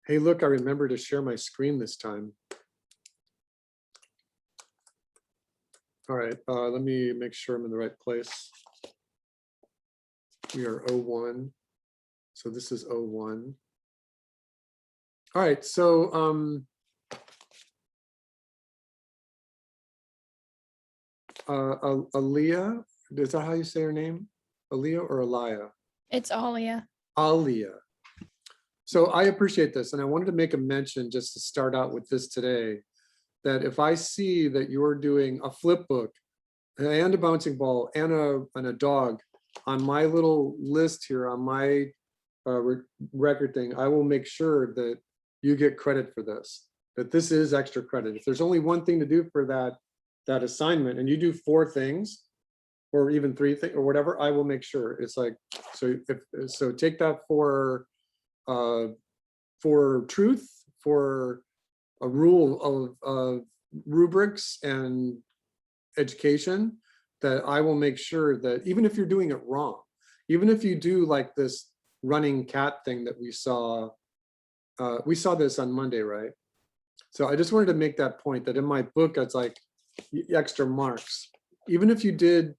Hey, look, I remember to share my screen this time. All right, let me make sure I'm in the right place. We are 01. So this is 01. All right, so Aaliyah, is that how you say her name? Aaliyah or Aliyah? It's Alia. Aaliyah. So I appreciate this, and I wanted to make a mention just to start out with this today, that if I see that you're doing a flip book and a bouncing ball and a dog on my little list here on my record thing, I will make sure that you get credit for this, that this is extra credit. If there's only one thing to do for that assignment and you do 4 things or even 3 things or whatever, I will make sure it's like, so take that for truth, for a rule of rubrics and education, that I will make sure that even if you're doing it wrong, even if you do like this running cat thing that we saw this on Monday, right? So I just wanted to make that point, that in my book, it's like extra marks. Even if you did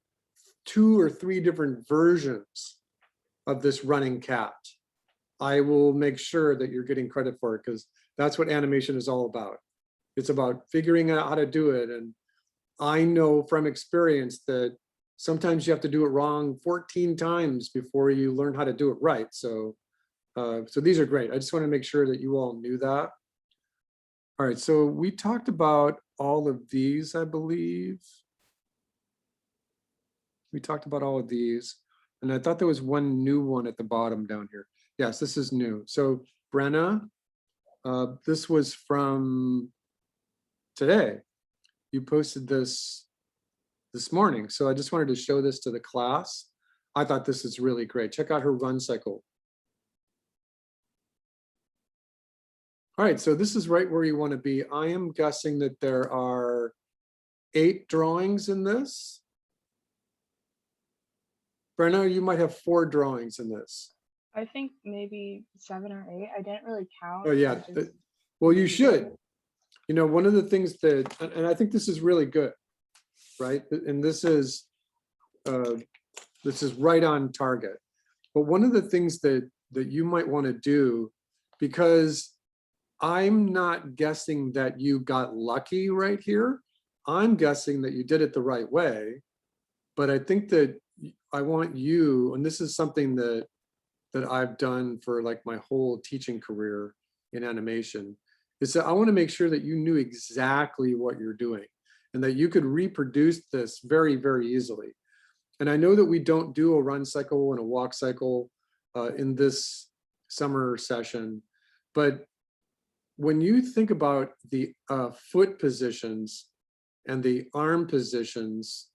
2 or 3 different versions of this running cat, I will make sure that you're getting credit for it, because that's what animation is all about. It's about figuring out how to do it. And I know from experience that sometimes you have to do it wrong 14 times before you learn how to do it right. So, so these are great. I just want to make sure that you all knew that. All right, so we talked about all of these, I believe. We talked about all of these, and I thought there was one new one at the bottom down here. Yes, this is new. So Brenna, this was from today. You posted this morning. So I just wanted to show this to the class. I thought this is really great. Check out her run cycle. All right, so this is right where you want to be. I am guessing that there are 8 drawings in this. Brenna, you might have 4 drawings in this. I think maybe 7 or 8. I didn't really count. Oh yeah, well, you should. You know, one of the things that, and I think this is really good, right? And this is right on target. But one of the things that you might want to do, because I'm not guessing that you got lucky right here. I'm guessing that you did it the right way. But I think that I want you, and this is something that I've done for like my whole teaching career in animation, is that I want to make sure that you knew exactly what you're doing and that you could reproduce this very, very easily. And I know that we don't do a run cycle and a walk cycle in this summer session, but when you think about the foot positions and the arm positions,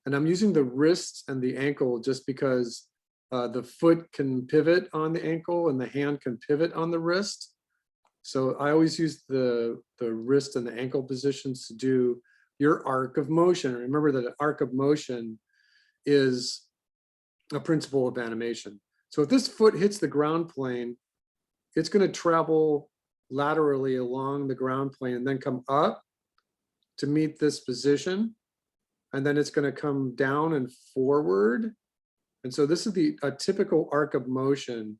and I'm using the wrist and the ankle just because the foot can pivot on the ankle and the hand can pivot on the wrist. So I always use the wrist and the ankle positions to do your arc of motion. Remember that an arc of motion is a principle of animation. So if this foot hits the ground plane, it's going to travel laterally along the ground plane and then come up to meet this position. And then it's going to come down and forward. And so this is a typical arc of motion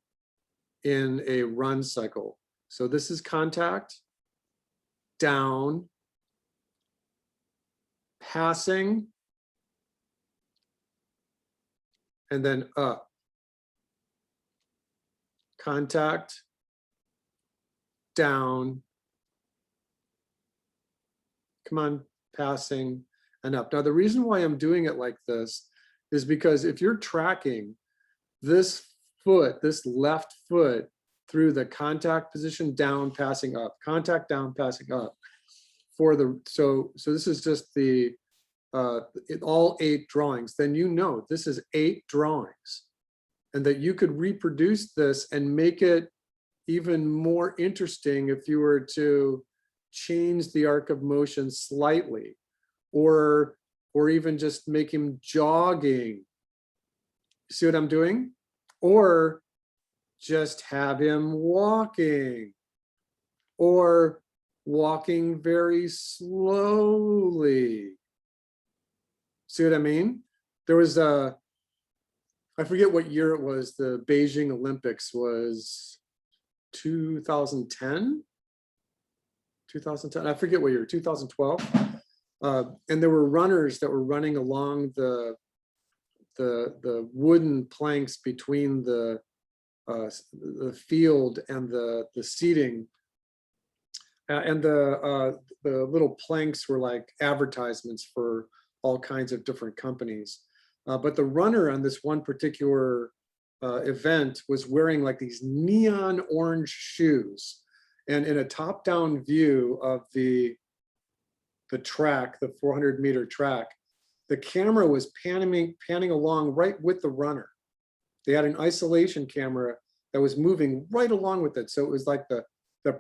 in a run cycle. So this is contact, down, passing, and then up. Contact, down, come on, passing, and up. Now, the reason why I'm doing it like this is because if you're tracking this foot, this left foot, through the contact position, down, passing up, contact, down, passing up, for the, so this is just the, all 8 drawings, then you know this is 8 drawings, and that you could reproduce this and make it even more interesting if you were to change the arc of motion slightly, or even just make him jogging. See what I'm doing? Or just have him walking, or walking very slowly. See what I mean? There was a, I forget what year it was, the Beijing Olympics was 2010, 2010, I forget what year, 2012. And there were runners that were running along the wooden planks between the field and the seating. And the little planks were like advertisements for all kinds of different companies. But the runner on this one particular event was wearing like these neon orange shoes. And in a top-down view of the track, the 400-meter track, the camera was panning along right with the runner. They had an isolation camera that was moving right along with it. So it was like the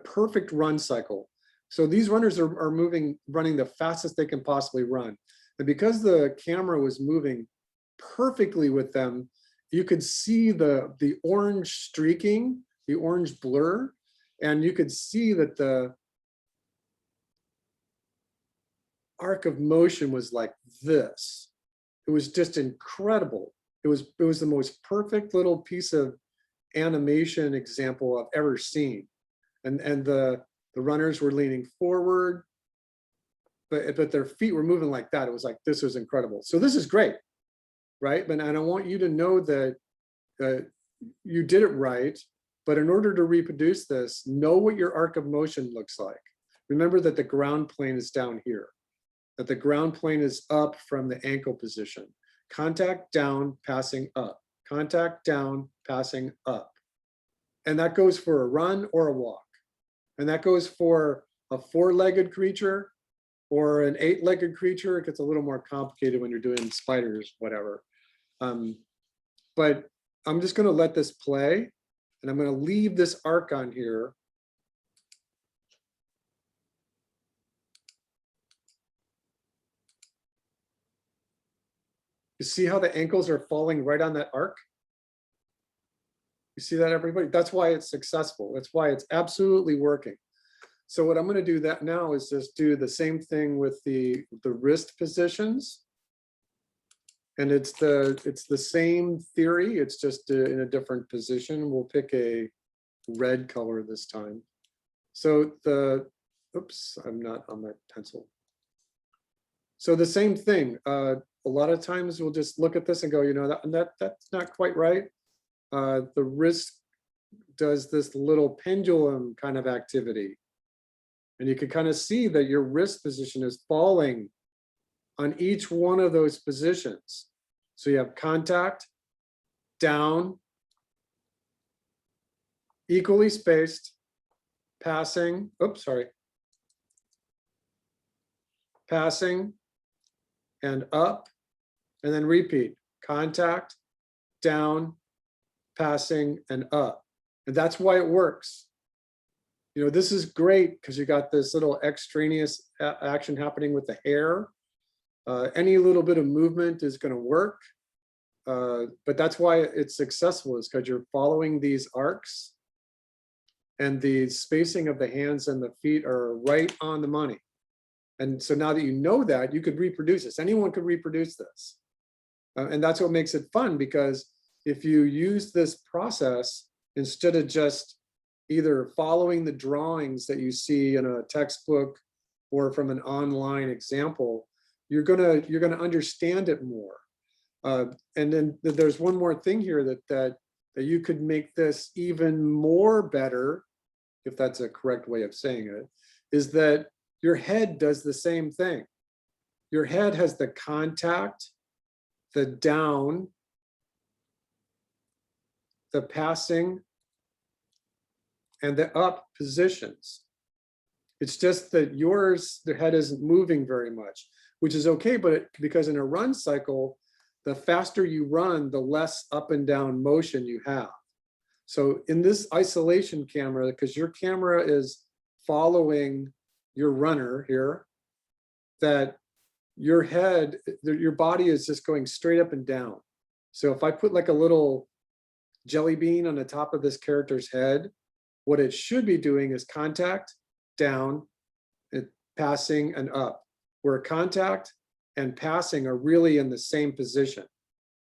perfect run cycle. So these runners are running the fastest they can possibly run. And because the camera was moving perfectly with them, you could see the orange streaking, the orange blur, and you could see that the arc of motion was like this. It was just incredible. It was the most perfect little piece of animation example I've ever seen. And the runners were leaning forward, but their feet were moving like that. It was like, this was incredible. So this is great, right? And I want you to know that you did it right, but in order to reproduce this, know what your arc of motion looks like. Remember that the ground plane is down here, that the ground plane is up from the ankle position. Contact down, passing up. Contact down, passing up. And that goes for a run or a walk. And that goes for a 4-legged creature or an 8-legged creature. It gets a little more complicated when you're doing spiders, whatever. But I'm just going to let this play, and I'm going to leave this arc on here. You see how the ankles are falling right on that arc? You see that, everybody? That's why it's successful. That's why it's absolutely working. So what I'm going to do that now is just do the same thing with the wrist positions. And it's the same theory. It's just in a different position. We'll pick a red color this time. So oops, I'm not on my pencil. So the same thing. A lot of times we'll just look at this and go, you know, that's not quite right. The wrist does this little pendulum kind of activity. And you can kind of see that your wrist position is falling on each one of those positions. So you have contact, down, equally spaced, passing, oops, sorry, passing, and up, and then repeat, contact, down, passing, and up. And that's why it works. You know, this is great because you got this little extraneous action happening with the hair. Any little bit of movement is going to work. But that's why it's successful, is because you're following these arcs, and the spacing of the hands and the feet are right on the money. And so now that you know that, you could reproduce this. Anyone could reproduce this. And that's what makes it fun, because if you use this process, instead of just either following the drawings that you see in a textbook or from an online example, you're gonna understand it more. And then there's one more thing here that you could make this even more better, if that's a correct way of saying it, is that your head does the same thing. Your head has the contact, the down, the passing, and the up positions. It's just that yours, the head isn't moving very much, which is okay, but because in a run cycle, the faster you run, the less up and down motion you have. So in this isolation camera, because your camera is following your runner here, that your head, your body is just going straight up and down. So if I put like a little jelly bean on the top of this character's head, what it should be doing is contact, down, and passing and up, where contact and passing are really in the same position.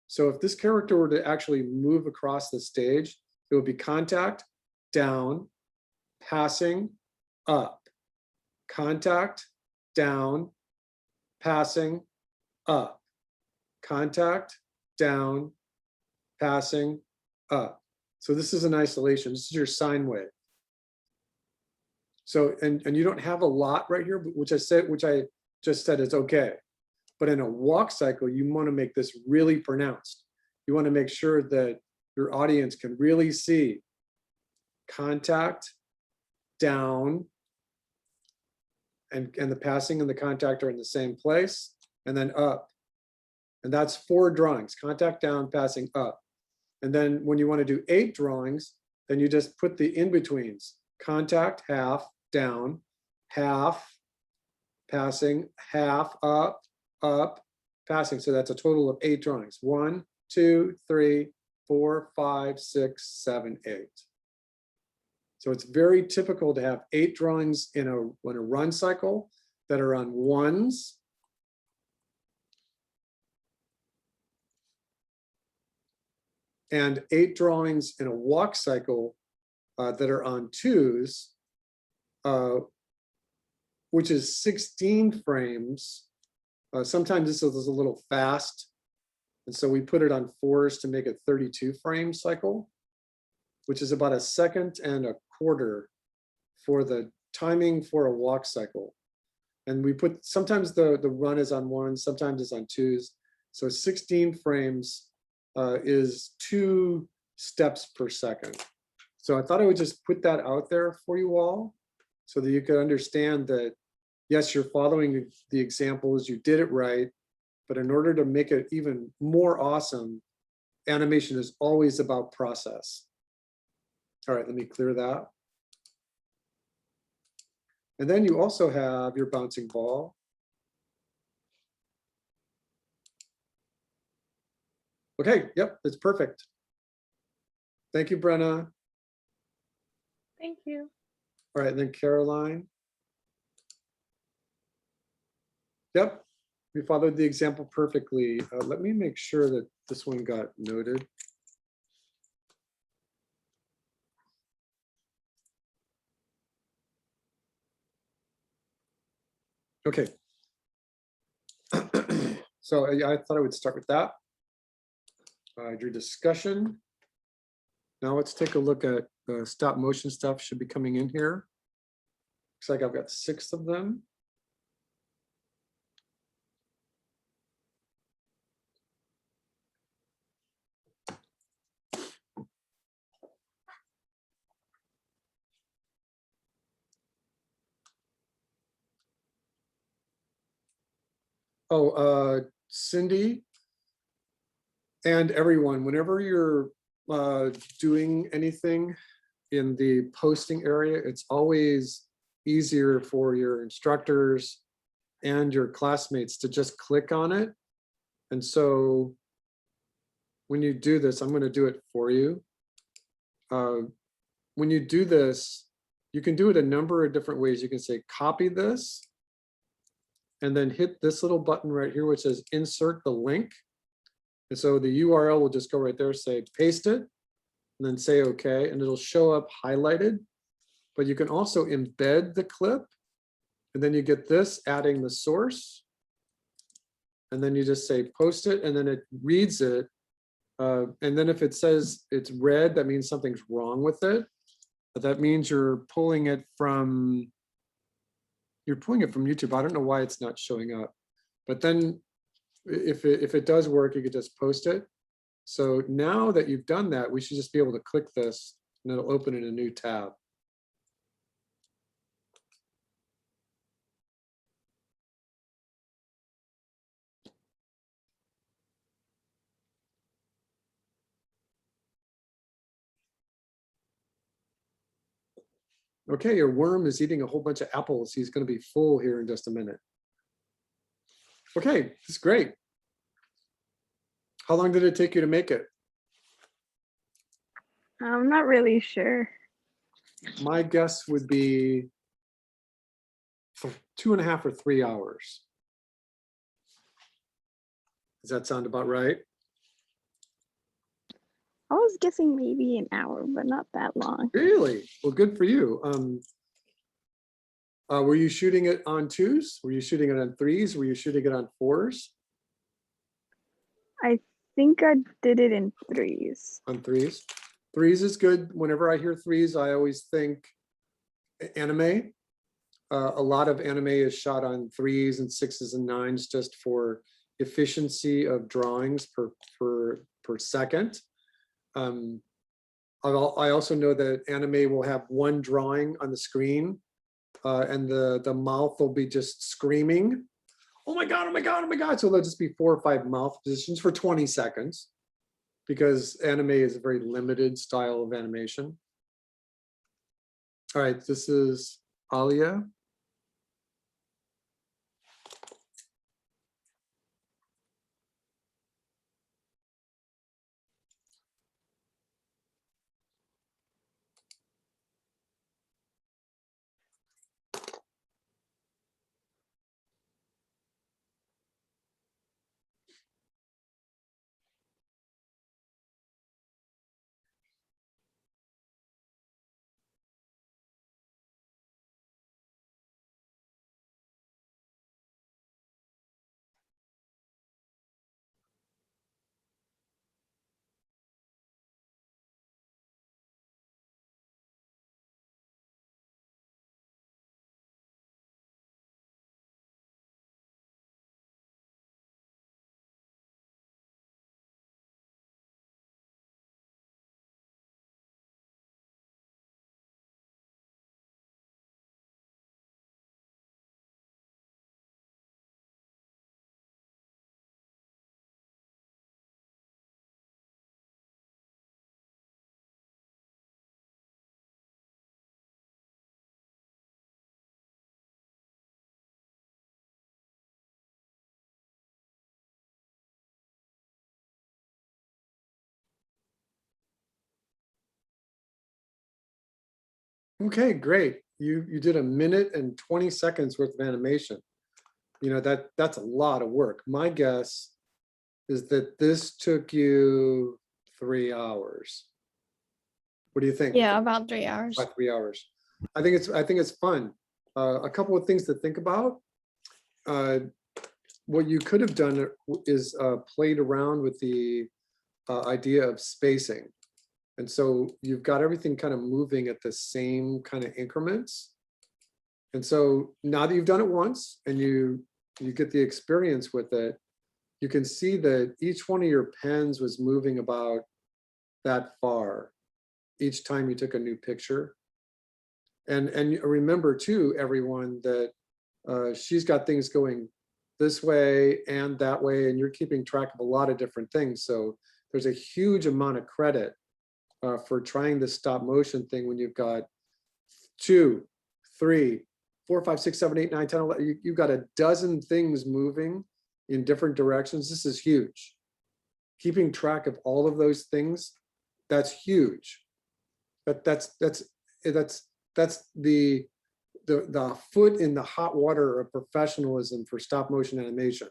So if this character were to actually move across the stage, it would be contact, down, passing, up, contact, down, passing, up, contact, down, passing, up. So this is an isolation. This is your sine wave. So, and you don't have a lot right here, which I just said is okay. But in a walk cycle, you want to make this really pronounced. You want to make sure that your audience can really see contact, down, and the passing and the contact are in the same place, and then up. And that's 4 drawings, contact, down, passing, up. And then when you want to do 8 drawings, then you just put the in-betweens, contact, half, down, half, passing, half, up, passing. So that's a total of 8 drawings. 1, 2, 3, 4, 5, 6, 7, 8. So it's very typical to have 8 drawings in a run cycle that are on ones. And 8 drawings in a walk cycle that are on twos, which is 16 frames. Sometimes this is a little fast. And so we put it on 4s to make it 32 frame cycle, which is about 1.25 seconds for the timing for a walk cycle. And we put, sometimes the run is on 1, sometimes it's on 2s. So 16 frames is 2 steps per second. So I thought I would just put that out there for you all so that you could understand that, yes, you're following the examples, you did it right, but in order to make it even more awesome, animation is always about process. All right, let me clear that. And then you also have your bouncing ball. Okay, yep, that's perfect. Thank you, Brenna. Thank you. All right, and then Caroline. Yep, we followed the example perfectly. Let me make sure that this one got noted. Okay. So I thought I would start with that. Your discussion. Now let's take a look at the stop motion stuff should be coming in here. Looks like I've got 6 of them. Oh, Cindy and everyone, whenever you're doing anything in the posting area, it's always easier for your instructors and your classmates to just click on it. And so when you do this, I'm going to do it for you. When you do this, you can do it a number of different ways. You can say, copy this, and then hit this little button right here, which says insert the link. And so the URL will just go right there, say paste it, and then say okay, and it'll show up highlighted. But you can also embed the clip, and then you get this adding the source. And then you just say post it, and then it reads it. And then if it says it's red, that means something's wrong with it. But that means you're pulling it from YouTube. I don't know why it's not showing up. But then if it does work, you could just post it. So now that you've done that, we should just be able to click this and it'll open in a new tab. Okay, your worm is eating a whole bunch of apples. He's going to be full here in just a minute. Okay, that's great. How long did it take you to make it? I'm not really sure. My guess would be for 2.5 or 3 hours. Does that sound about right? I was guessing maybe an hour, but not that long. Really? Well, good for you. Were you shooting it on 2s? Were you shooting it on 3s? Were you shooting it on 4s? I think I did it in 3s. On 3s? 3s is good. Whenever I hear 3s, I always think anime. A lot of anime is shot on 3s and 6s and 9s just for efficiency of drawings per second. I also know that anime will have one drawing on the screen, and the mouth will be just screaming, "Oh my God, oh my God, oh my God." So there'll just be 4 or 5 mouth positions for 20 seconds because anime is a very limited style of animation. All right, this is Alia. Okay, great. You did 1minute and 20 seconds worth of animation. You know, that's a lot of work. My guess is that this took you 3 hours. What do you think? Yeah, about 3 hours. About 3 hours. I think it's fun. A couple of things to think about. What you could have done is played around with the idea of spacing. And so you've got everything kind of moving at the same kind of increments. And so now that you've done it once and you get the experience with it, you can see that each one of your pens was moving about that far each time you took a new picture. And remember too, everyone, that she's got things going this way and that way, and you're keeping track of a lot of different things. So there's a huge amount of credit for trying this stop motion thing when you've got 2, 3, 4, 5, 6, 7, 8, 9, 10, 11. You've got a dozen things moving in different directions. This is huge. Keeping track of all of those things, that's huge. But that's the foot in the hot water of professionalism for stop motion animation.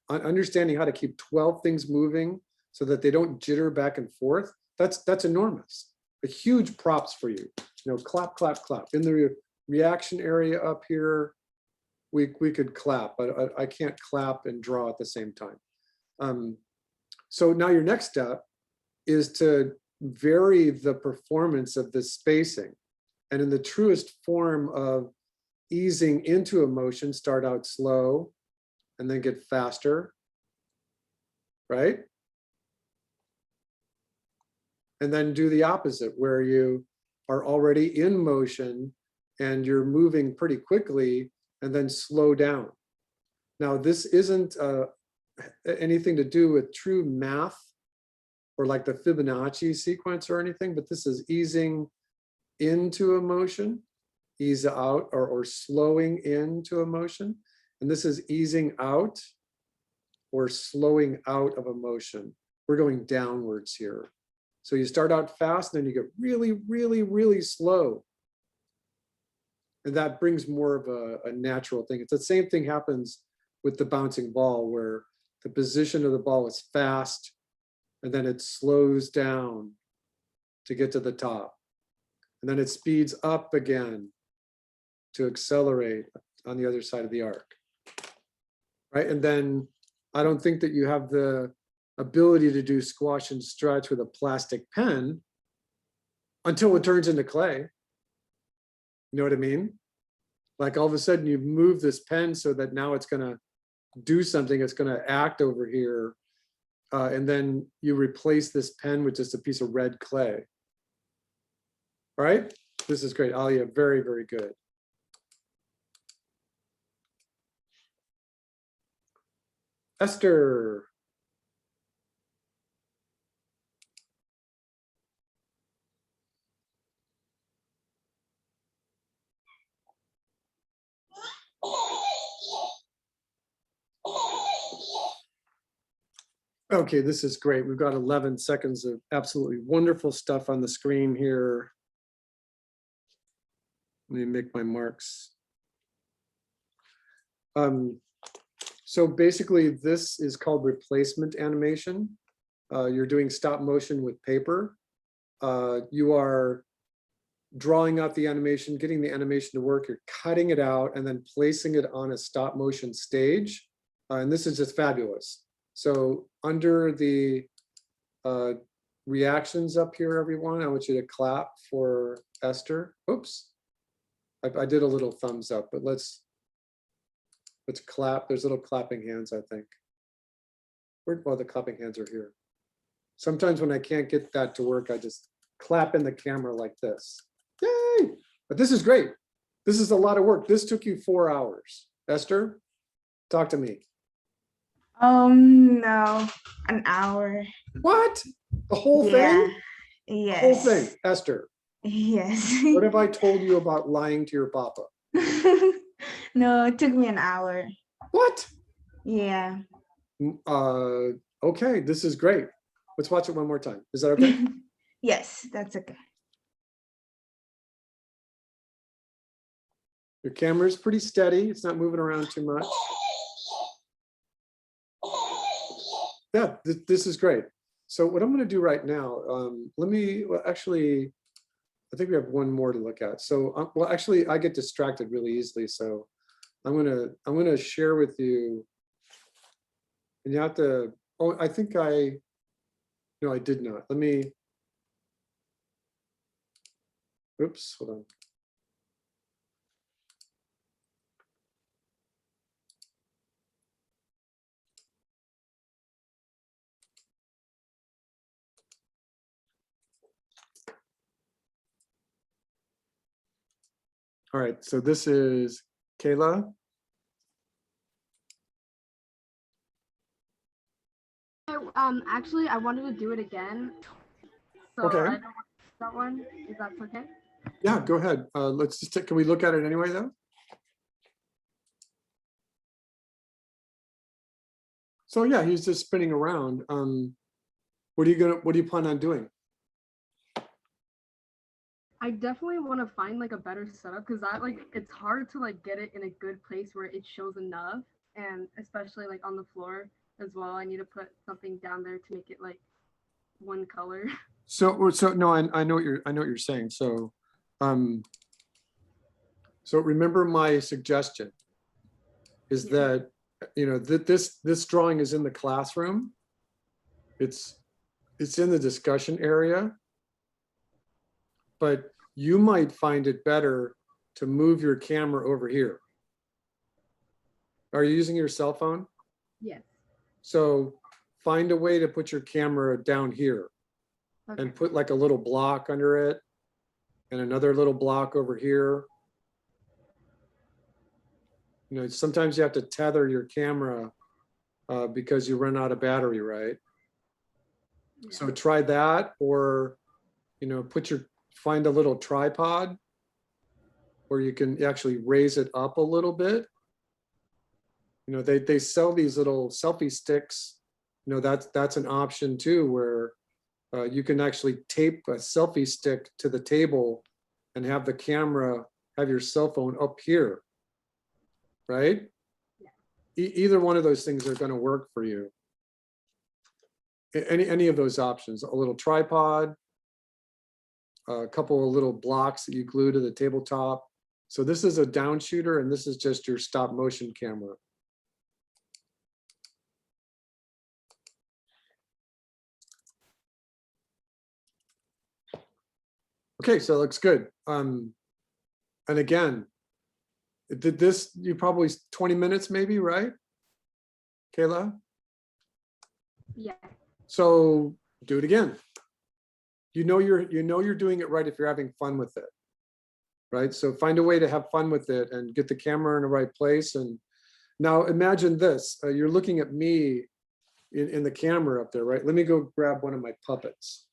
Understanding how to keep 12 things moving so that they don't jitter back and forth, that's enormous. A huge props for you. You know, clap, clap, clap. In the reaction area up here, we could clap, but I can't clap and draw at the same time. So now your next step is to vary the performance of this spacing. And in the truest form of easing into a motion, start out slow and then get faster, right? And then do the opposite, where you are already in motion and you're moving pretty quickly and then slow down. Now, this isn't anything to do with true math or like the Fibonacci sequence or anything, but this is easing into a motion, ease out, or slowing into a motion. And this is easing out or slowing out of a motion. We're going downwards here. So you start out fast, and then you get really, really, really slow. And that brings more of a natural thing. It's the same thing happens with the bouncing ball, where the position of the ball is fast, and then it slows down to get to the top. And then it speeds up again to accelerate on the other side of the arc. Right, and then I don't think that you have the ability to do squash and stretch with a plastic pen until it turns into clay. You know what I mean? Like all of a sudden you move this pen so that now it's gonna do something, it's gonna act over here. And then you replace this pen with just a piece of red clay. All right, this is great, Alia, very, very good. Esther. Okay, this is great. We've got 11 seconds of absolutely wonderful stuff on the screen here. Let me make my marks. So basically, this is called replacement animation. You're doing stop motion with paper. You are drawing out the animation, getting the animation to work. You're cutting it out and then placing it on a stop motion stage. And this is just fabulous. So under the reactions up here, everyone, I want you to clap for Esther. Oops, I did a little thumbs up, but let's clap. There's little clapping hands, I think. Well, the clapping hands are here. Sometimes when I can't get that to work, I just clap in the camera like this. Yay! But this is great. This is a lot of work. This took you 4 hours. Esther, talk to me. No, an hour. What? The whole Yeah. thing? Yes. Whole thing, Esther. Yes. What have I told you about lying to your papa? No, it took me an hour. What? Yeah. Okay, this is great. Let's watch it one more time. Is that okay? Yes, that's okay. Your camera is pretty steady. It's not moving around too much. Yeah, this is great. So what I'm going to do right now, well, actually, I think we have one more to look at. So, well, actually, I get distracted really easily. So I'm gonna share with you, and you have to. Oh, I think no, I did not. Let me. Oops, hold on. All right, so this is Kayla. Actually, I wanted to do it again. So Okay. I don't want that one. Is that okay? Yeah, go ahead. Let's just can we look at it anyway, though? So yeah, he's just spinning around. What do you plan on doing? I definitely want to find like a better setup because it's hard to like get it in a good place where it shows enough, and especially like on the floor as well. I need to put something down there to make it like one color. So no, I know what you're saying. So, so remember my suggestion is that, you know, that this drawing is in the classroom. It's in the discussion area, but you might find it better to move your camera over here. Are you using your cell phone? Yes. So find a way to put your camera down here. Okay. And put like a little block under it and another little block over here. You know, sometimes you have to tether your camera because you run out of battery, right? Yeah. So try that, or, you know, find a little tripod where you can actually raise it up a little bit. You know, they sell these little selfie sticks. You know, that's an option too, where You can actually tape a selfie stick to the table and have the camera, have your cell phone up here, right? Either one of those things are going to work for you. Any of those options, a little tripod, a couple of little blocks that you glue to the tabletop. So this is a down shooter and this is just your stop motion camera. Okay, so it looks good. And again, did this, you probably 20 minutes maybe, right? Kayla? Yeah. So do it again. You know you're doing it right if you're having fun with it, right? So find a way to have fun with it and get the camera in the right place. And now imagine this, you're looking at me in the camera up there, right? Let me go grab one of my puppets.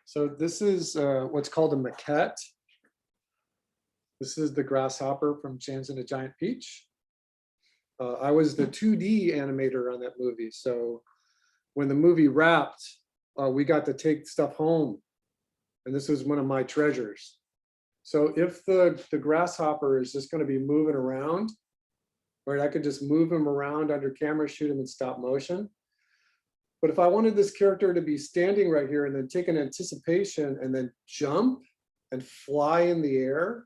So this is what's called a maquette. This is the grasshopper from Chance and the Giant Peach. I was the 2D animator on that movie. So when the movie wrapped, we got to take stuff home. And this was one of my treasures. So if the grasshopper is just going to be moving around, right, I could just move him around under camera, shoot him in stop motion. But if I wanted this character to be standing right here and then take an anticipation and then jump and fly in the air,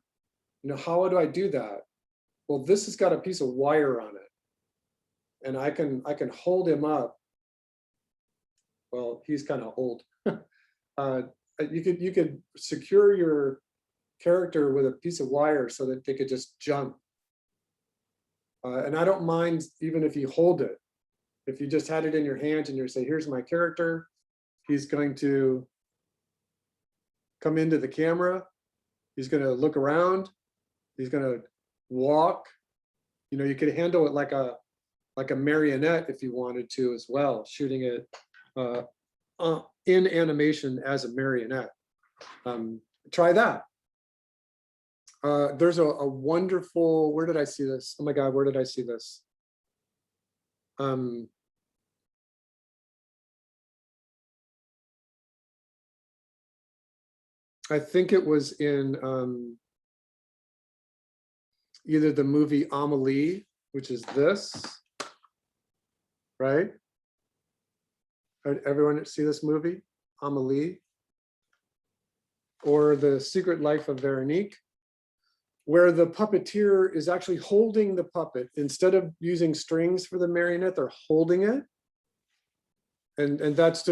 how do I do that? Well, this has got a piece of wire on it. And I can hold him up. Well, he's kind of old. You could secure your character with a piece of wire so that they could just jump. And I don't mind even if you hold it. If you just had it in your hand and you say, here's my character, he's going to come into the camera, he's going to look around, he's going to walk. You could handle it like a marionette if you wanted to as well, shooting it in animation as a marionette. Try that. There's a wonderful, where did I see this? Oh my God, where did I see this? I think it was in either the movie Amelie, which is this, right? Everyone see this movie, Amelie? Or The Secret Life of Veronique, where the puppeteer is actually holding the puppet. Instead of using strings for the marionette, they're holding it. And that's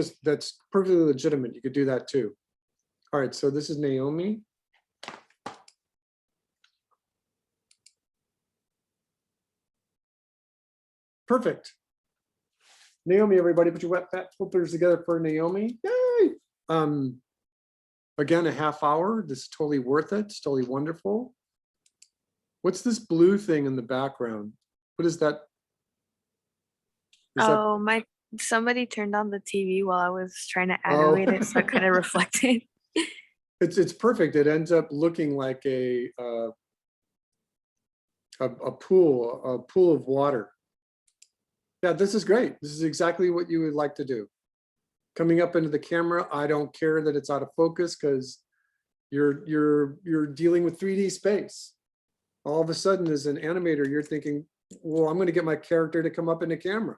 perfectly legitimate. You could do that too. All right, so this is Naomi. Perfect. Naomi, everybody, put your wet fat filters together for Naomi. Yay! Again, a half hour. This is totally worth it. It's totally wonderful. What's this blue thing in the background? What is that? Somebody turned on the TV while I was trying to animate it, so it kind of reflected. It's perfect. It ends up looking like a pool of water. Yeah, this is great. This is exactly what you would like to do. Coming up into the camera, I don't care that it's out of focus because you're dealing with 3D space. All of a sudden, as an animator, you're thinking, well, I'm going to get my character to come up in the camera.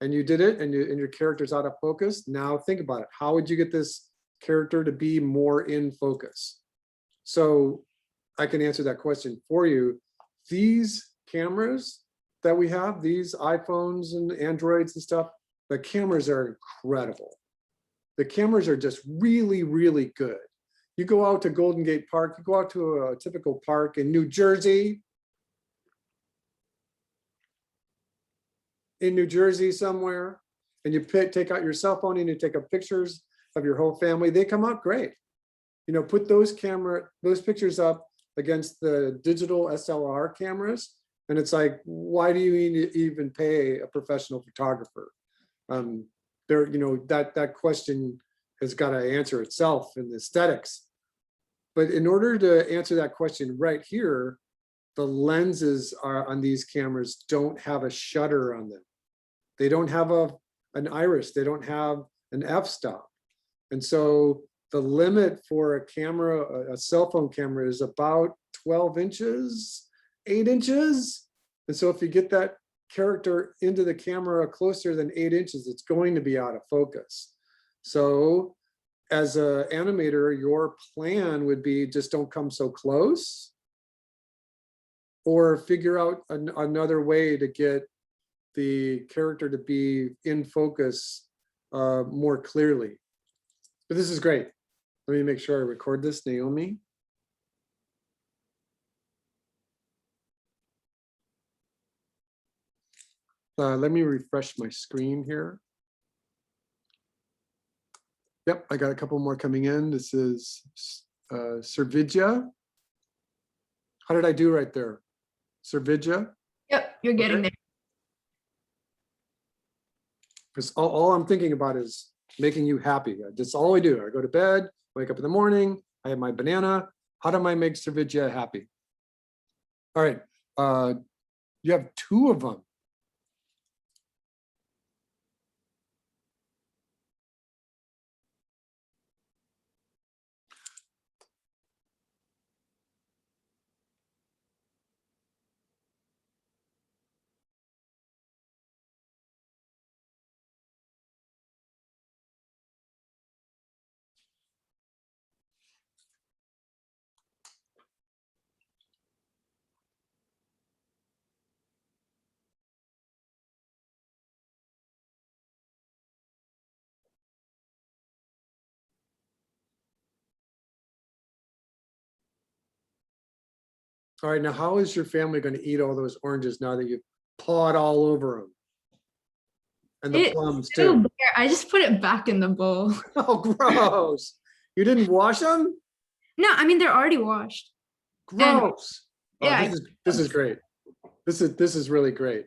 And you did it, and your character's out of focus. Now think about it. How would you get this character to be more in focus? So I can answer that question for you. These cameras that we have, these iPhones and Androids and stuff, the cameras are incredible. The cameras are just really, really good. You go out to Golden Gate Park, you go out to a typical park in New Jersey, somewhere, and you take out your cell phone and you take up pictures of your whole family. They come out great. Put those pictures up against the digital SLR cameras. And it's like, why do you even pay a professional photographer? There, that question has got to answer itself in the aesthetics. But in order to answer that question right here, the lenses are on these cameras don't have a shutter on them. They don't have an iris. They don't have an f-stop. And so the limit for a camera, a cell phone camera, is about 12 inches, 8 inches. And so if you get that character into the camera closer than 8 inches, it's going to be out of focus. So as an animator, your plan would be just don't come so close, or figure out another way to get the character to be in focus more clearly. But this is great. Let me make sure I record this, Naomi. Let me refresh my screen here. Yep, I got a couple more coming in. This is Servidja. How did I do right there? Servidja? Yep, you're getting there. Because all I'm thinking about is making you happy. That's all I do. I go to bed, wake up in the morning, I have my banana. How do I make Servidja happy? All right, you have 2 of them. All right, now how is your family going to eat all those oranges now that you've pawed all over them? And the It's plums still too. there. I just put it back in the bowl. Oh, gross. You didn't wash them? No, I mean they're already washed. Gross. Oh, yeah, this is great. This is really great.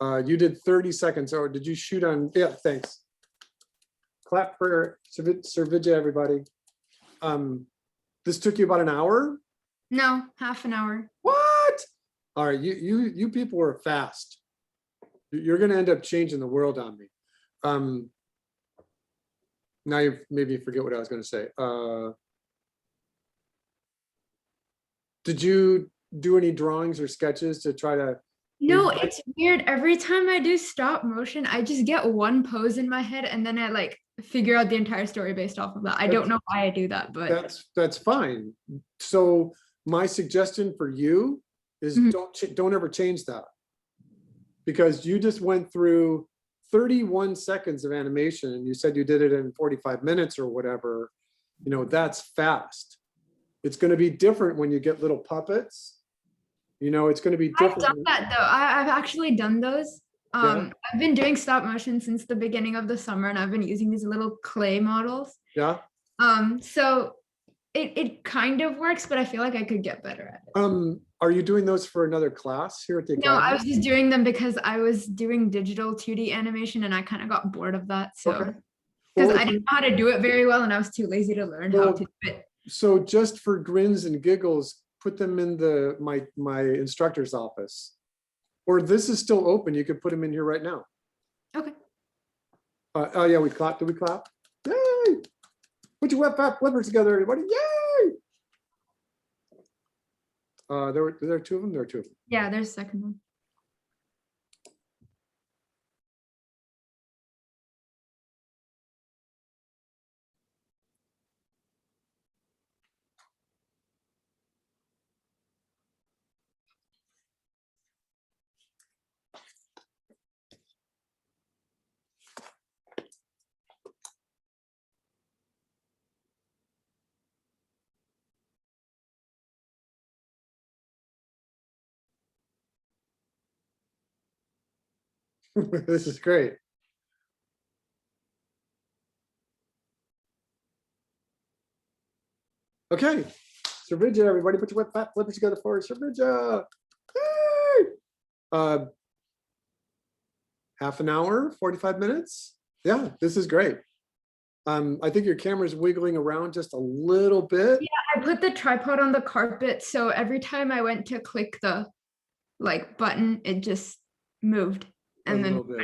You did 30 seconds. Or did you shoot on? Yeah, thanks. Clap for Servidja, everybody. This took you about an hour? No, half an hour. What? All right, you people were fast. You're gonna end up changing the world on me. Now you maybe forget what I was gonna say. Did you do any drawings or sketches to try to? No, it's weird. Every time I do stop motion, I just get one pose in my head and then I like figure out the entire story based off of that. I don't know why I do that, but That's fine. So my suggestion for you is don't ever change that, because you just went through 31 seconds of animation and you said you did it in 45 minutes or whatever. That's fast. It's going to be different when you get little puppets. It's going to be different. I've done that though. I've actually done those. I've been doing stop motion since the beginning of the summer and I've been using these little clay models. Yeah. So it kind of works, but I feel like I could get better at it. Are you doing those for another class here at the No, I academy? was just doing them because I was doing digital 2D animation and I kind of got bored of that. So Okay. because Well, I didn't know how to do it very well and I was too lazy to learn how to do it. So just for grins and giggles, put them in my instructor's office. Or this is still open. You could put them in here right now. Okay. Oh yeah, we clapped. Did we clap? Yay! Put your flippers together, everybody. Yay! There are 2 of them. There are 2 of them. Yeah, there's a second one. This is great. Okay, Srividya, everybody put your wet fat flippers together for Srividya. Yay! Half an hour, 45 minutes. Yeah, this is great. I think your camera's wiggling around just a little bit. I put the tripod on the carpet, so every time I went to click the like button, it just moved. A And then little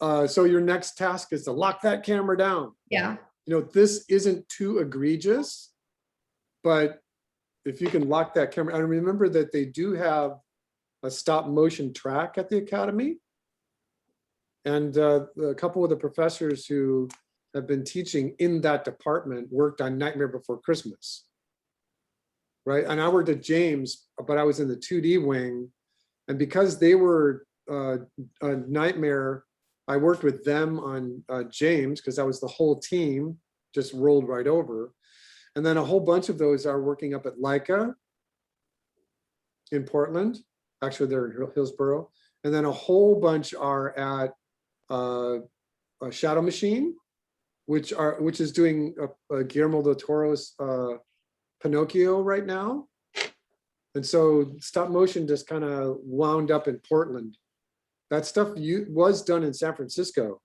bit. So your next task is to lock that camera down. yeah. You know, this isn't too egregious, but if you can lock that camera, and remember that they do have a stop motion track at the Academy. And a couple of the professors who have been teaching in that department worked on Nightmare Before Christmas. Right, and I worked at James, but I was in the 2D wing. And because they were a Nightmare, I worked with them on James because that was the whole team, just rolled right over. And then a whole bunch of those are working up at Leica in Portland. Actually, they're in Hillsborough. And then a whole bunch are at Shadow Machine, which is doing Guillermo del Toro's Pinocchio right now. And so stop motion just kind of wound up in Portland. That stuff was done in San Francisco.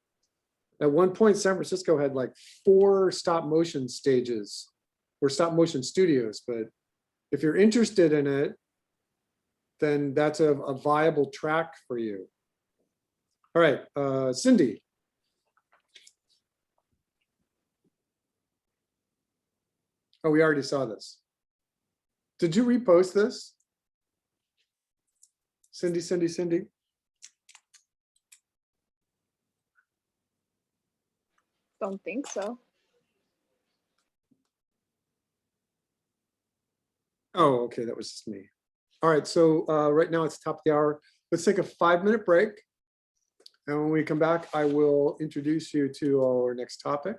At one point, San Francisco had like 4 stop motion stages or stop motion studios. But if you're interested in it, then that's a viable track for you. All right, Cindy. Oh, we already saw this. Did you repost this? Cindy? Don't think so. Oh, okay, that was just me. All right, so right now it's top of the hour. Let's take a 5-minute break. And when we come back, I will introduce you to our next topic.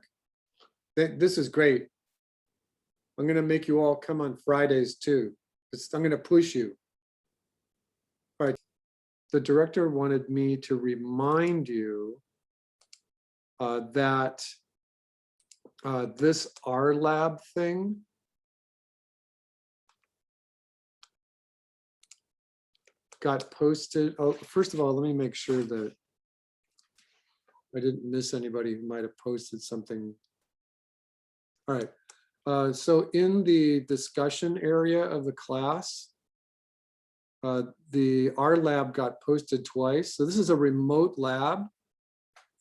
This is great. I'm gonna make you all come on Fridays too. I'm gonna push you. All right, the director wanted me to remind you that this R-Lab thing got posted. Oh, first of all, let me make sure that I didn't miss anybody who might have posted something. All right. So in the discussion area of the class, the R-Lab got posted twice. So this is a remote lab.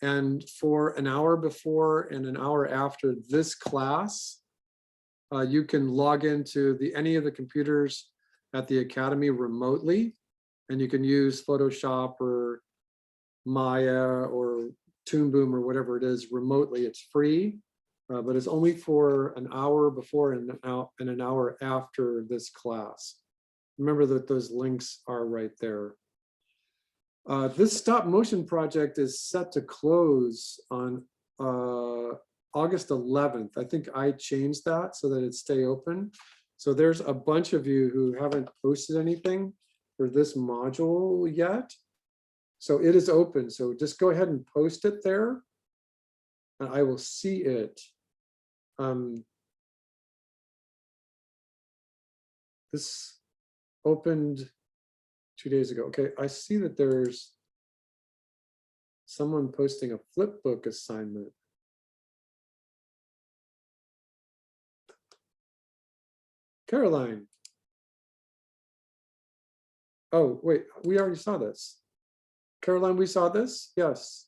And for an hour before and an hour after this class, you can log into any of the computers at the Academy remotely. And you can use Photoshop or Maya or Toon Boom or whatever it is remotely. It's free. But it's only for an hour before and an hour after this class. Remember that those links are right there. This stop motion project is set to close on August 11th. I think I changed that so that it stay open. So there's a bunch of you who haven't posted anything for this module yet. So it is open. So just go ahead and post it there. And I will see it. This opened 2 days ago. Okay, I see that there's someone posting a flip book assignment. Caroline. Oh, wait, we already saw this. Caroline, we saw this? Yes.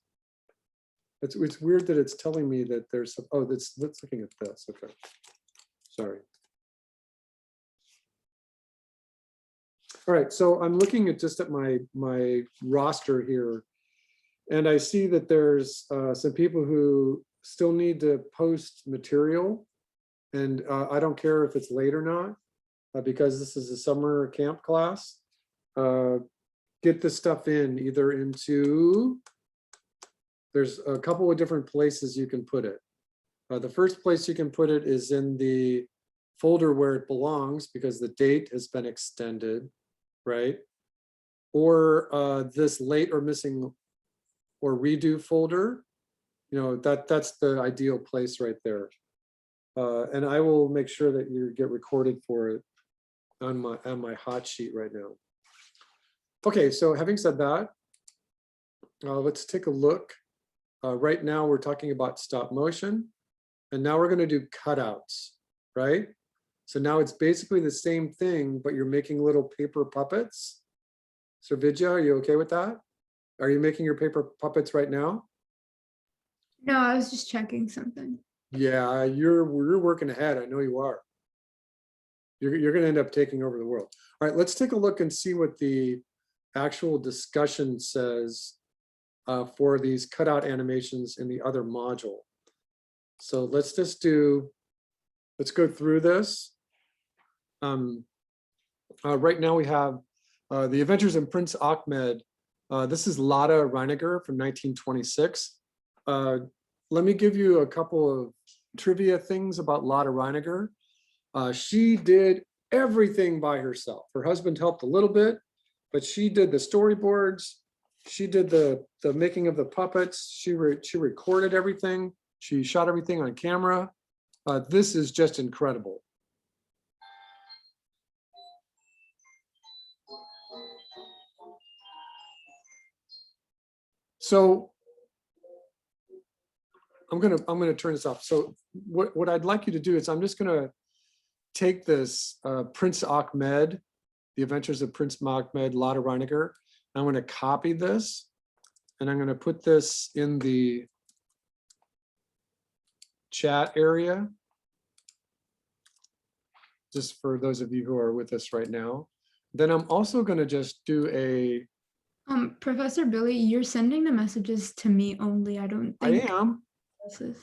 It's weird that it's telling me that there's some, oh, let's looking at this. Okay, sorry. All right, so I'm looking at just at my roster here, and I see that there's some people who still need to post material, and I don't care if it's late or not, because this is a summer camp class. Get this stuff in either into. There's a couple of different places you can put it. The first place you can put it is in the folder where it belongs because the date has been extended, right? Or this late or missing or redo folder, you know, that's the ideal place right there. And I will make sure that you get recorded for it on my hot sheet right now. Okay, so having said that, let's take a look. Right now we're talking about stop motion, and now we're going to do cutouts, right? So now it's basically the same thing, but you're making little paper puppets. So Vidya, are you okay with that? Are you making your paper puppets right now? No, I was just checking something. Yeah, you're working ahead. I know you are. You're going to end up taking over the world. All right, let's take a look and see what the actual discussion says for these cutout animations in the other module. So let's go through this. Right now we have The Adventures of Prince Ahmed. This is Lotte Reiniger from 1926. Let me give you a couple of trivia things about Lotte Reiniger. She did everything by herself. Her husband helped a little bit, but she did the storyboards. She did the making of the puppets. She recorded everything. She shot everything on camera. This is just incredible. So I'm gonna turn this off. So what I'd like you to do is I'm just gonna take this Prince Ahmed, The Adventures of Prince Ahmed, Lotte Reiniger. I'm gonna copy this, and I'm gonna put this in the chat area, just for those of you who are with us right now. Then I'm also gonna just do a. Professor Billy, you're sending the messages to me only. I don't I think am. this is.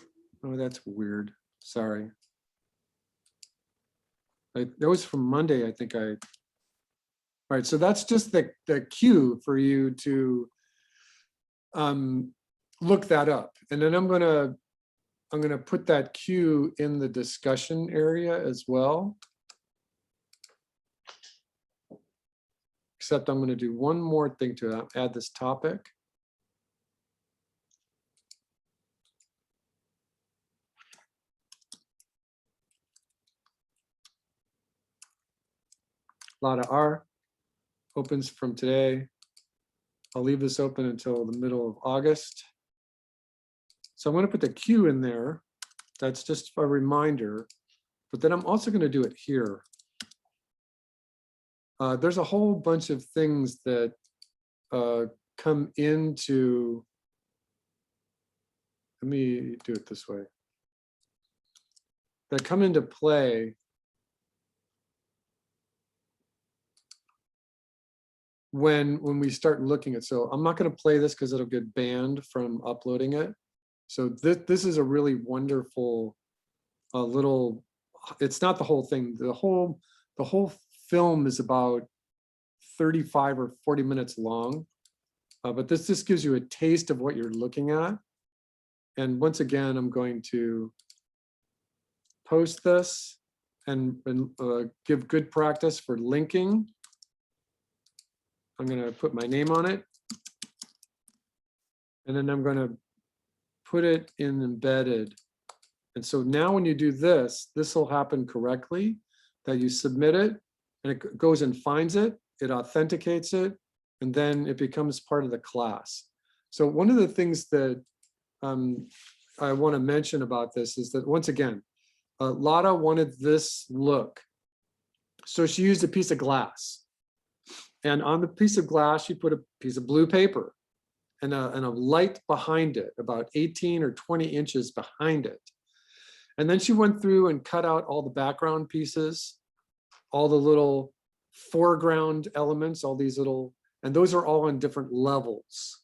Oh, that's weird. Sorry. That was from Monday, I think. All right, so that's just the cue for you to look that up. And then I'm gonna put that cue in the discussion area as well. Except I'm gonna do one more thing to it. Add this topic. Lotte R opens from today. I'll leave this open until the middle of August. So I'm going to put the Q in there. That's just a reminder, but then I'm also going to do it here. There's a whole bunch of things that come into, let me do it this way, that come into play when we start looking at. So I'm not going to play this because it'll get banned from uploading it. So this is a really wonderful little, it's not the whole thing. The whole film is about 35 or 40 minutes long, but this just gives you a taste of what you're looking at. And once again, I'm going to post this and give good practice for linking. I'm going to put my name on it. And then I'm going to put it in embedded. And so now when you do this, this will happen correctly, that you submit it and it goes and finds it, it authenticates it, and then it becomes part of the class. So one of the things that I want to mention about this is that, once again, Lotte wanted this look. So she used a piece of glass. And on the piece of glass, she put a piece of blue paper and a light behind it, about 18 or 20 inches behind it. And then she went through and cut out all the background pieces, all the little foreground elements, all these little, and those are all on different levels.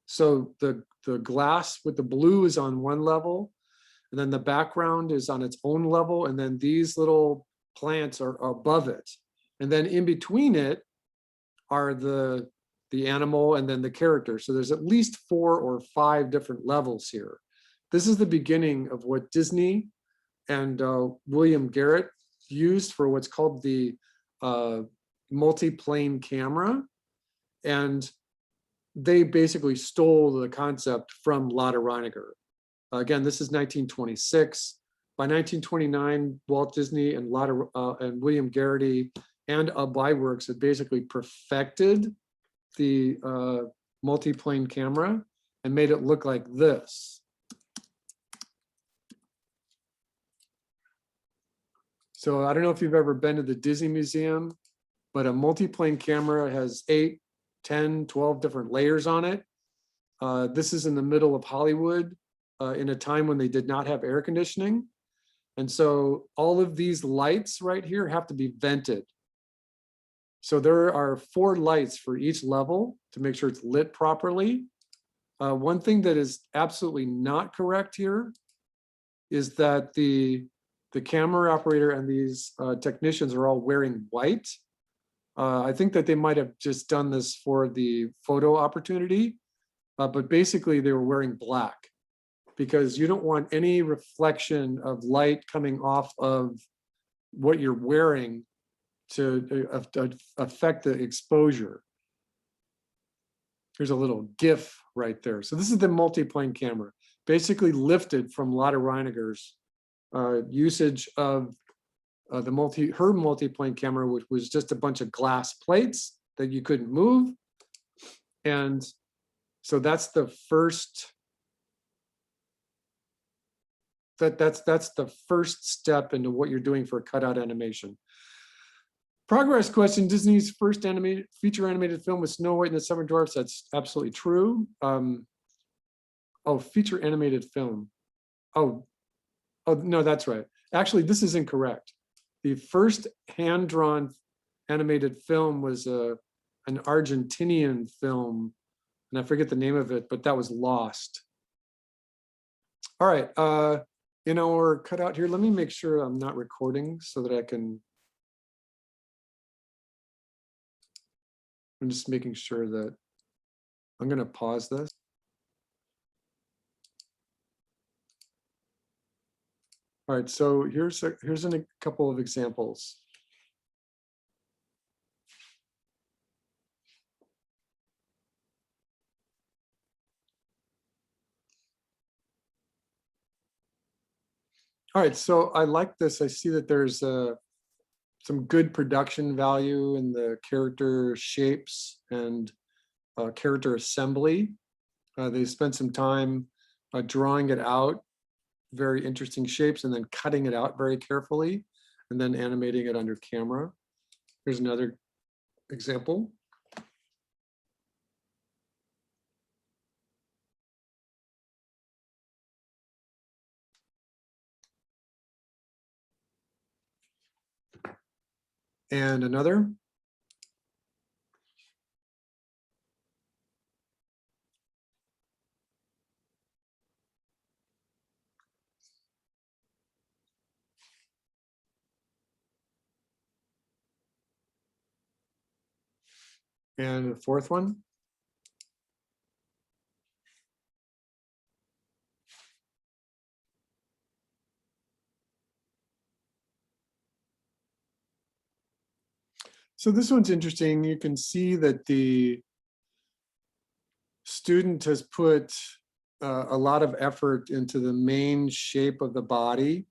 So the glass with the blue is on one level, and then the background is on its own level, and then these little plants are above it. And then in between it are the animal and then the character. So there's at least 4 or 5 different levels here. This is the beginning of what Disney and William Garrett used for what's called the multi-plane camera. And they basically stole the concept from Lotte Reiniger. Again, this is 1926. by 1929, Walt Disney and Lotta and William Garrity and Iwerks had basically perfected the multiplane camera and made it look like this. So I don't know if you've ever been to the Disney Museum, but a multiplane camera has 8, 10, 12 different layers on it. This is in the middle of Hollywood in a time when they did not have air conditioning. And so all of these lights right here have to be vented. So there are 4 lights for each level to make sure it's lit properly. One thing that is absolutely not correct here is that the camera operator and these technicians are all wearing white. I think that they might have just done this for the photo opportunity, but basically they were wearing black because you don't want any reflection of light coming off of what you're wearing to affect the exposure. Here's a little GIF right there. So this is the multiplane camera, basically lifted from Lotte Reiniger's usage of her multiplane camera, which was just a bunch of glass plates that you couldn't move. And so that's the first, that's the first step into what you're doing for cutout animation. Progress question: Disney's first feature animated film was Snow White and the Seven Dwarfs. That's absolutely true. Oh, feature animated film. Oh no, that's right. Actually, this is incorrect. The first hand-drawn animated film was an Argentinian film, and I forget the name of it, but that was lost. All right, in our cutout here, let me make sure I'm not recording so that I can. I'm just making sure that I'm going to pause this. All right, so here's a couple of examples. All right, so I like this. I see that there's some good production value in the character shapes and character assembly. They spent some time drawing it out, very interesting shapes, and then cutting it out very carefully, and then animating it under camera. Here's another example. And another. And the fourth one. So this one's interesting. You can see that the student has put a lot of effort into the main shape of the body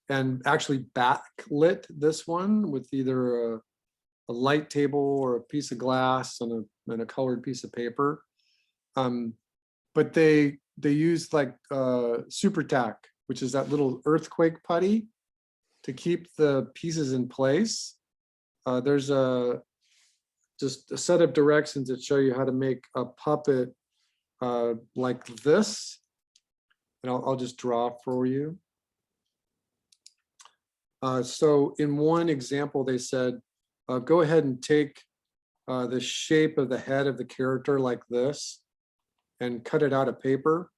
and actually backlit this one with either a light table or a piece of glass and a colored piece of paper. But they use like super tack, which is that little earthquake putty, to keep the pieces in place. There's just a set of directions that show you how to make a puppet like this. And I'll just draw for you. So in one example, they said, go ahead and take the shape of the head of the character like this and cut it out of paper.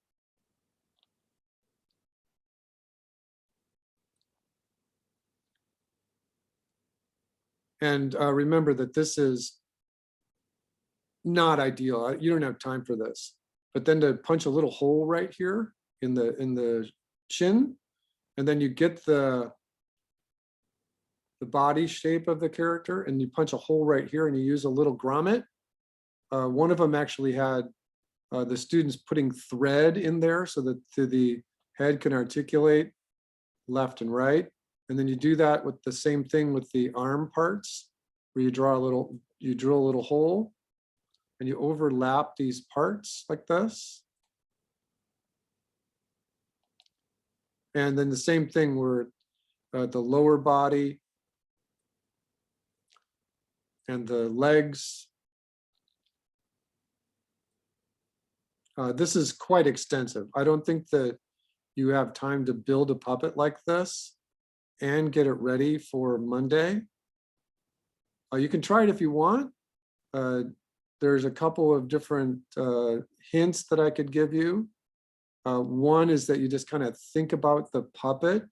And remember that this is not ideal. You don't have time for this. But then to punch a little hole right here in the chin, and then you get the body shape of the character, and you punch a hole right here, and you use a little grommet. One of them actually had the students putting thread in there so that the head can articulate left and right. And then you do that with the same thing with the arm parts, where you drill a little hole and you overlap these parts like this. And then the same thing where the lower body and the legs. This is quite extensive. I don't think that you have time to build a puppet like this and get it ready for Monday. You can try it if you want. There's a couple of different hints that I could give you. One is that you just kind of think about the puppet,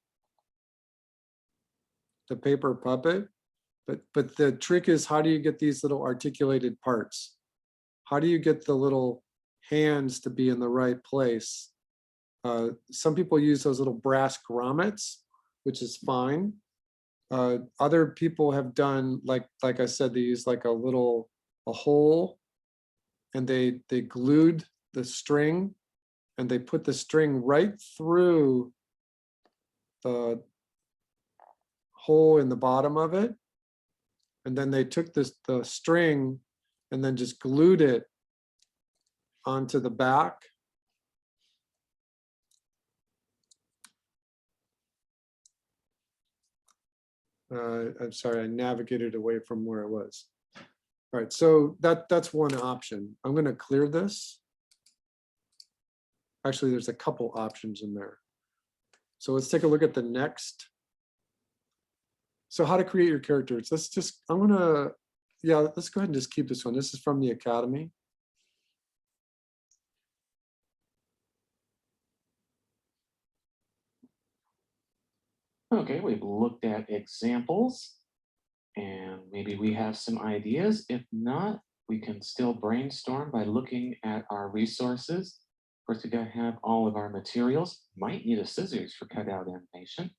the paper puppet, but the trick is, how do you get these little articulated parts? How do you get the little hands to be in the right place? Some people use those little brass grommets, which is fine. Other people have done, like I said, they use like a hole, and they glued the string, and they put the string right through the hole in the bottom of it. And then they took the string and then just glued it onto the back. I'm sorry, I navigated away from where it was. All right, so that's one option. I'm going to clear this. Actually, there's a couple options in there. So let's take a look at the next. So how to create your characters. Let's just, let's go ahead and just keep this one. This is from the Academy. Okay, we've looked at examples and maybe we have some ideas. If not, we can still brainstorm by looking at our resources. First, we gotta have all of our materials. Might need a scissors for cutout animation.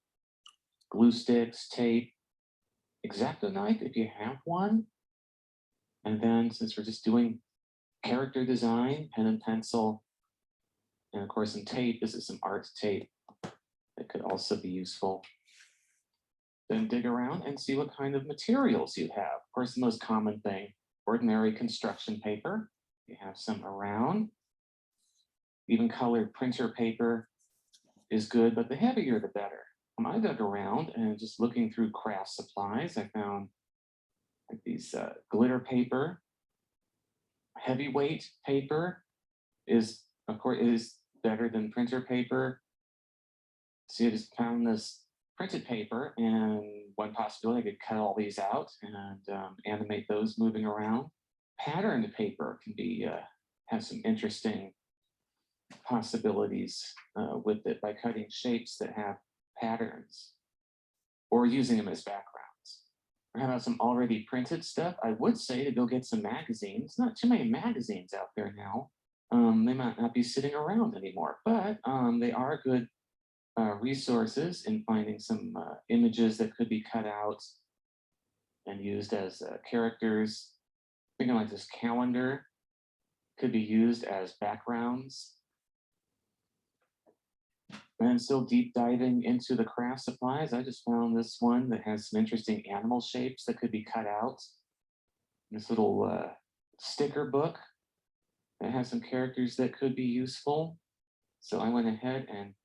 Glue sticks, tape, X-Acto knife if you have one. And then since we're just doing character design, pen and pencil, and of course some tape, this is some art tape that could also be useful. Then dig around and see what kind of materials you have. Of course, the most common thing, ordinary construction paper. You have some around. Even colored printer paper is good, but the heavier the better. I dug around and just looking through craft supplies, I found like these glitter paper. Heavyweight paper is, of course, is better than printer paper. So I just found this printed paper, and one possibility I could cut all these out and animate those moving around. Patterned paper can be have some interesting possibilities with it by cutting shapes that have patterns or using them as backgrounds. Or how about some already printed stuff? I would say to go get some magazines. Not too many magazines out there now. They might not be sitting around anymore, but they are good resources in finding some images that could be cut out and used as characters. Thinking like this calendar could be used as backgrounds. And still deep diving into the craft supplies, I just found this one that has some interesting animal shapes that could be cut out. This little sticker book that has some characters that could be useful. So I went ahead and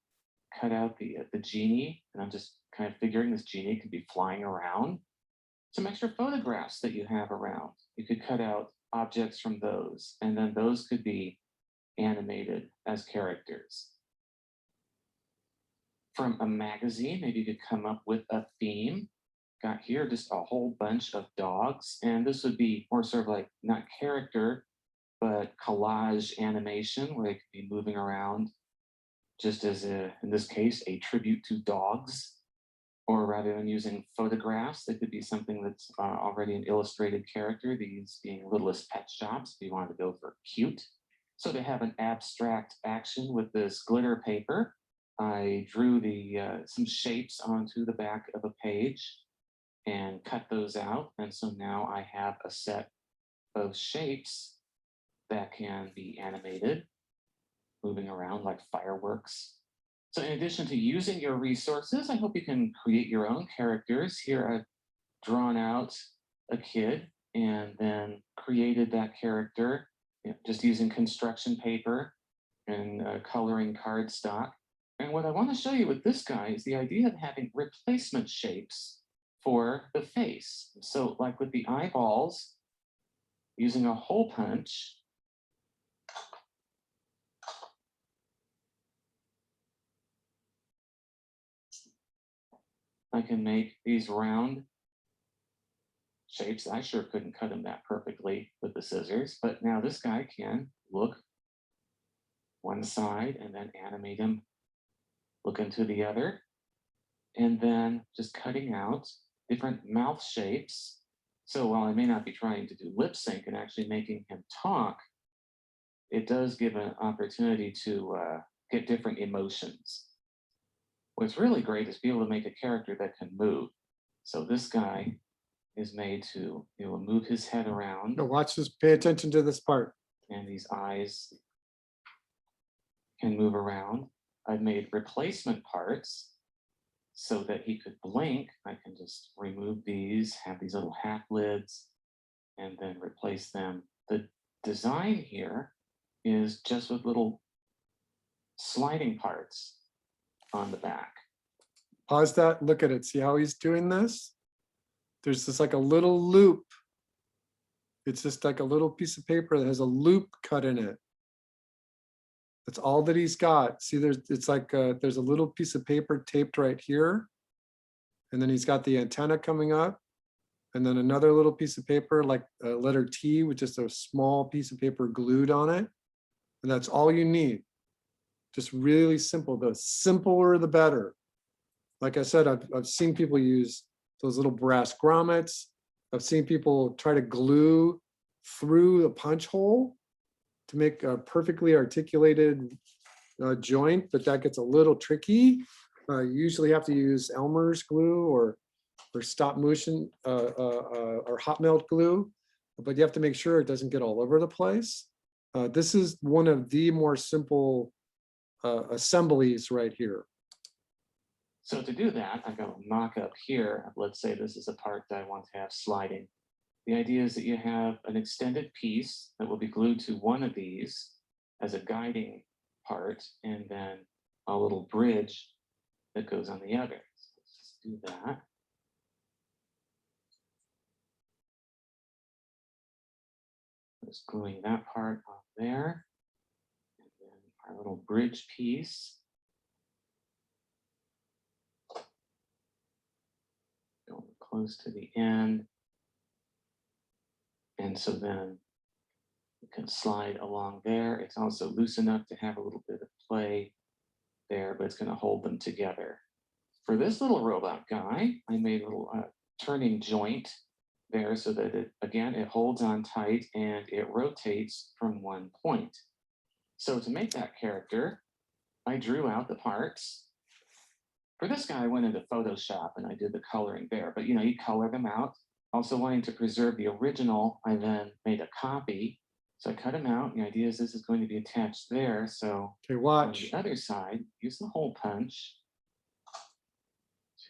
cut out the genie, and I'm just kind of figuring this genie could be flying around. Some extra photographs that you have around, you could cut out objects from those, and then those could be animated as characters. From a magazine, maybe you could come up with a theme. Got here just a whole bunch of dogs, and this would be more sort of like not character, but collage animation where they could be moving around just as in this case, a tribute to dogs. Or rather than using photographs, they could be something that's already an illustrated character, these being Littlest Pet Shops, if you wanted to go for cute. So to have an abstract action with this glitter paper, I drew some shapes onto the back of a page and cut those out. And so now I have a set of shapes that can be animated, moving around like fireworks. So in addition to using your resources, I hope you can create your own characters. Here I've drawn out a kid and then created that character just using construction paper and coloring cardstock. And what I want to show you with this guy is the idea of having replacement shapes for the face. So like with the eyeballs, using a hole punch, I can make these round shapes. I sure couldn't cut them that perfectly with the scissors, but now this guy can look one side and then animate him, look into the other, and then just cutting out different mouth shapes. So while I may not be trying to do lip sync and actually making him talk, it does give an opportunity to get different emotions. What's really great is be able to make a character that can move. So this guy is made to move his head around, No, watch this, pay attention to this part. and these eyes can move around. I've made replacement parts so that he could blink. I can just remove these, have these little half lids, and then replace them. The design here is just with little sliding parts on the back. Pause that, look at it, see how he's doing this? There's just like a little loop. It's just like a little piece of paper that has a loop cut in it. That's all that he's got. See, it's like there's a little piece of paper taped right here. And then he's got the antenna coming up. And then another little piece of paper like a letter T with just a small piece of paper glued on it. And that's all you need. Just really simple. The simpler, the better. Like I said, I've seen people use those little brass grommets. I've seen people try to glue through the punch hole to make a perfectly articulated joint, but that gets a little tricky. You usually have to use Elmer's glue or stop motion or hot melt glue, but you have to make sure it doesn't get all over the place. This is one of the more simple assemblies right here. So to do that, I've got a mock-up here. Let's say this is a part that I want to have sliding. The idea is that you have an extended piece that will be glued to one of these as a guiding part, and then a little bridge that goes on the other. So let's just do that. Just gluing that part on there. And then our little bridge piece. Going close to the end. And so then you can slide along there. It's also loose enough to have a little bit of play there, but it's going to hold them together. For this little robot guy, I made a little turning joint there so that it holds on tight and it rotates from one point. So to make that character, I drew out the parts. For this guy, I went into Photoshop and I did the coloring there, but you color them out. Also wanting to preserve the original, I then made a copy. So I cut them out. The idea is this is going to be attached there. So Okay, on watch. the other side, use the hole punch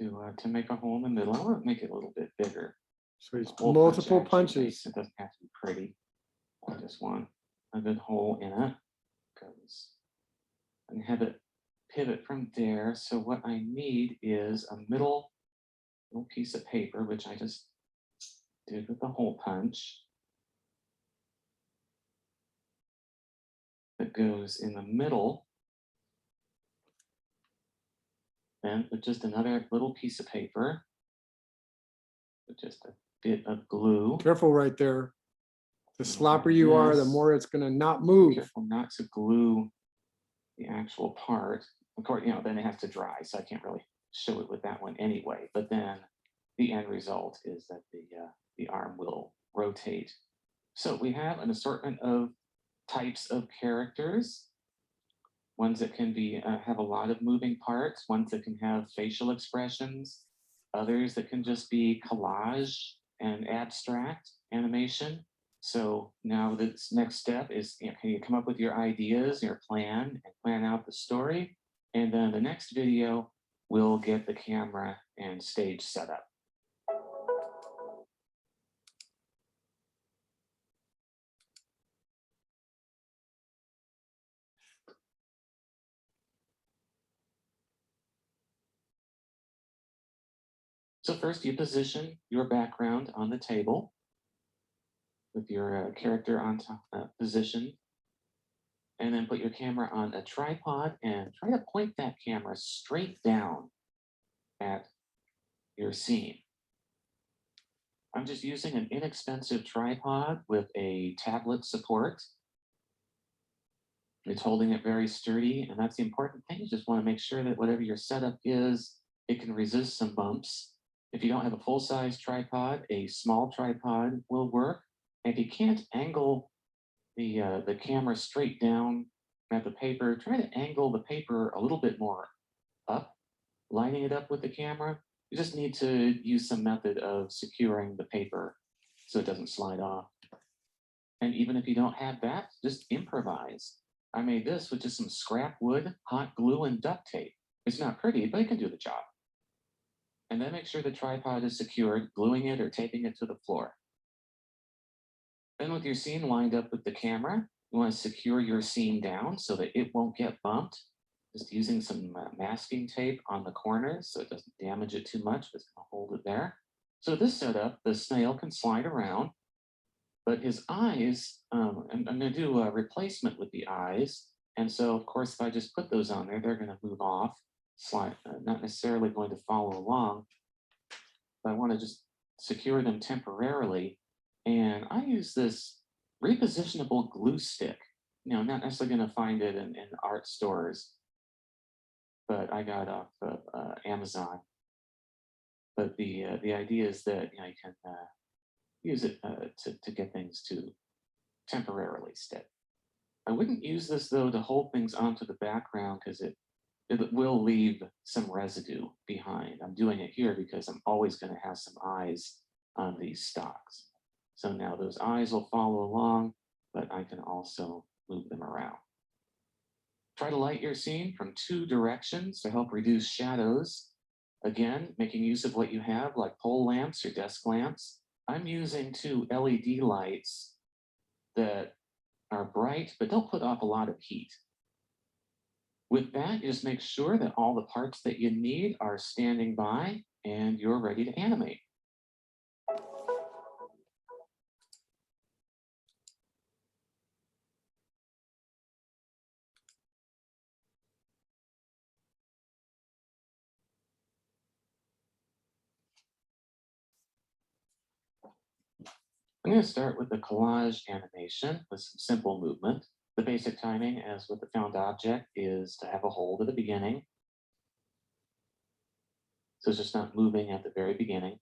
to make a hole in the middle. I want to make it a little bit bigger. So he's Hole multiple punch actually punches. It doesn't have to be pretty. I just want a good hole in it. Goes and have it pivot from there. So what I need is a little piece of paper, which I just did with the hole punch. That goes in the middle. Then with just another little piece of paper. With just a bit of glue. Careful right there. The sloppier you are, the Yes. more it's gonna not move. Careful not to glue the actual part. Of course, then it has to dry, so I can't really show it with that one anyway. But then the end result is that the arm will rotate. So we have an assortment of types of characters. Ones that can be have a lot of moving parts, ones that can have facial expressions, others that can just be collage and abstract animation. So now this next step is, can you come up with your ideas, your plan, and plan out the story? And then the next video, we'll get the camera and stage set up. So first you position your background on the table with your character on top position, and then put your camera on a tripod and try to point that camera straight down at your scene. I'm just using an inexpensive tripod with a tablet support. It's holding it very sturdy, and that's the important thing. You just want to make sure that whatever your setup is, it can resist some bumps. If you don't have a full-size tripod, a small tripod will work. And if you can't angle the camera straight down at the paper, try to angle the paper a little bit more up, lining it up with the camera. You just need to use some method of securing the paper so it doesn't slide off. And even if you don't have that, just improvise. I made this with just some scrap wood, hot glue, and duct tape. It's not pretty, but it can do the job. And then make sure the tripod is secured, gluing it or taping it to the floor. Then with your scene lined up with the camera, you want to secure your scene down so that it won't get bumped. Just using some masking tape on the corners so it doesn't damage it too much, but it's going to hold it there. So this setup, the snail can slide around, but his eyes, I'm going to do a replacement with the eyes. And so, of course, if I just put those on there, they're going to move off, slide, not necessarily going to follow along. But I want to just secure them temporarily. And I use this repositionable glue stick. You know, not necessarily going to find it in art stores, but I got off of Amazon. But the idea is that you can use it to get things to temporarily stick. I wouldn't use this though to hold things onto the background because it will leave some residue behind. I'm doing it here because I'm always going to have some eyes on these stocks. So now those eyes will follow along, but I can also move them around. Try to light your scene from 2 directions to help reduce shadows. Again, making use of what you have, like pole lamps or desk lamps. I'm using 2 LED lights that are bright, but don't put off a lot of heat. With that, you just make sure that all the parts that you need are standing by and you're ready to animate. I'm going to start with the collage animation with some simple movement. The basic timing, as with the found object, is to have a hold at the beginning. So it's just not moving at the very beginning.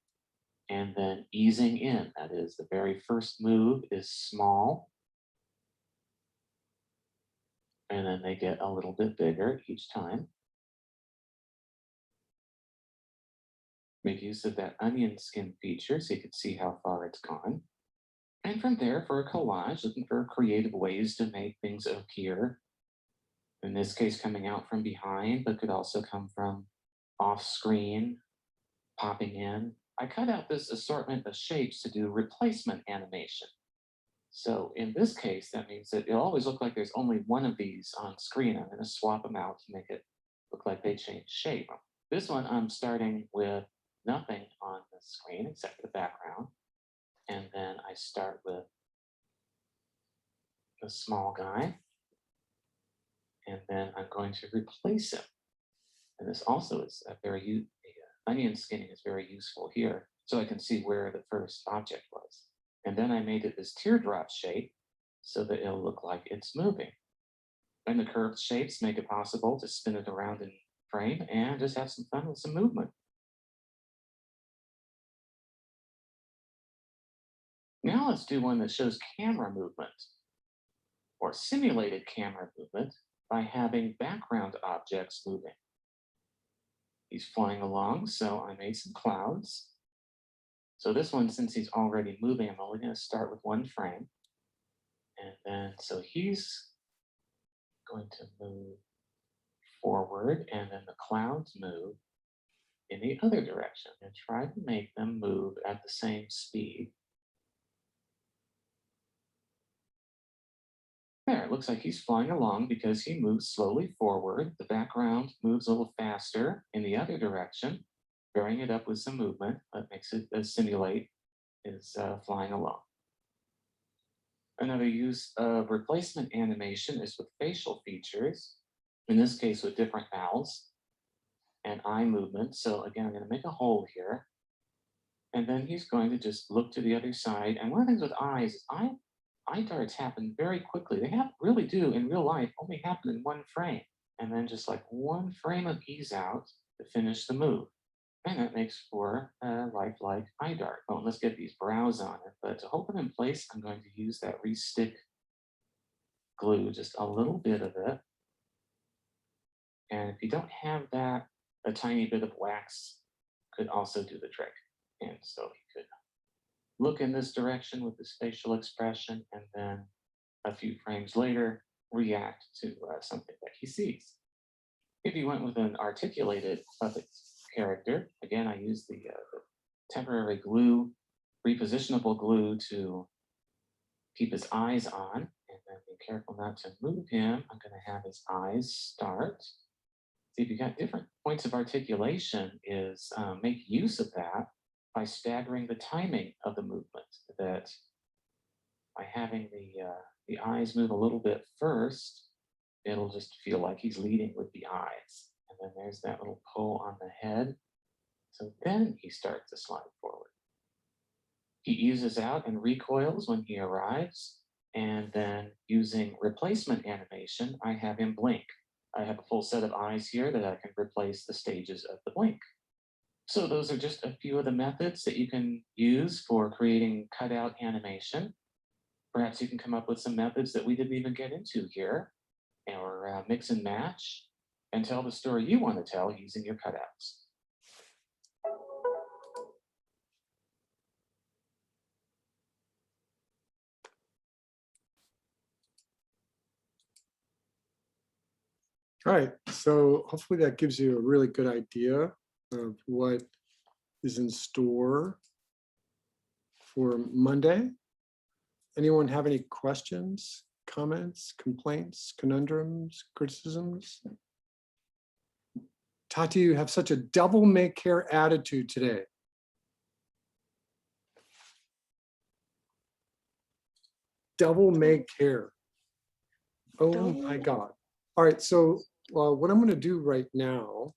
And then easing in, that is, the very first move is small. And then they get a little bit bigger each time. Make use of that onion skin feature so you can see how far it's gone. And from there, for a collage, looking for creative ways to make things appear. In this case, coming out from behind, but could also come from off screen, popping in. I cut out this assortment of shapes to do replacement animation. So in this case, that means that it'll always look like there's only one of these on screen. I'm going to swap them out to make it look like they changed shape. This one, I'm starting with nothing on the screen except for the background. And then I start with the small guy. And then I'm going to replace him. And this also is onion skinning is very useful here. So I can see where the first object was. And then I made it this teardrop shape so that it'll look like it's moving. And the curved shapes make it possible to spin it around in frame and just have some fun with some movement. Now let's do one that shows camera movement or simulated camera movement by having background objects moving. He's flying along, so I made some clouds. So this one, since he's already moving, I'm only going to start with 1 frame. And then, so he's going to move forward, and then the clouds move in the other direction, and try to make them move at the same speed. There, it looks like he's flying along because he moves slowly forward. The background moves a little faster in the other direction, varying it up with some movement that makes it simulate is flying along. Another use of replacement animation is with facial features, in this case with different mouths and eye movement. So again, I'm going to make a hole here. And then he's going to just look to the other side. And one of the things with eyes is eye darts happen very quickly. They really do in real life only happen in one frame. And then just like one frame of ease out to finish the move. And that makes for a lifelike eye dart. Oh, let's get these brows on it. But to hold them in place, I'm going to use that re-stick glue, just a little bit of it. And if you don't have that, a tiny bit of wax could also do the trick. And so he could look in this direction with his facial expression, and then a few frames later, react to something that he sees. If you went with an articulated puppet character, again, I use the temporary glue, repositionable glue to keep his eyes on, and then be careful not to move him. I'm going to have his eyes start. See, if you got different points of articulation, is make use of that by staggering the timing of the movement, that by having the eyes move a little bit first, it'll just feel like he's leading with the eyes. And then there's that little pull on the head. So then he starts to slide forward. He eases out and recoils when he arrives. And then using replacement animation, I have him blink. I have a full set of eyes here that I can replace the stages of the blink. So those are just a few of the methods that you can use for creating cutout animation. Perhaps you can come up with some methods that we didn't even get into here, or mix and match, and tell the story you want to tell using your cutouts. All right, so hopefully that gives you a really good idea of what is in store for Monday. Anyone have any questions, comments, complaints, conundrums, criticisms? Tati, you have such a devil may care attitude today. Devil may care. Oh my God. All right, so what I'm going to do right now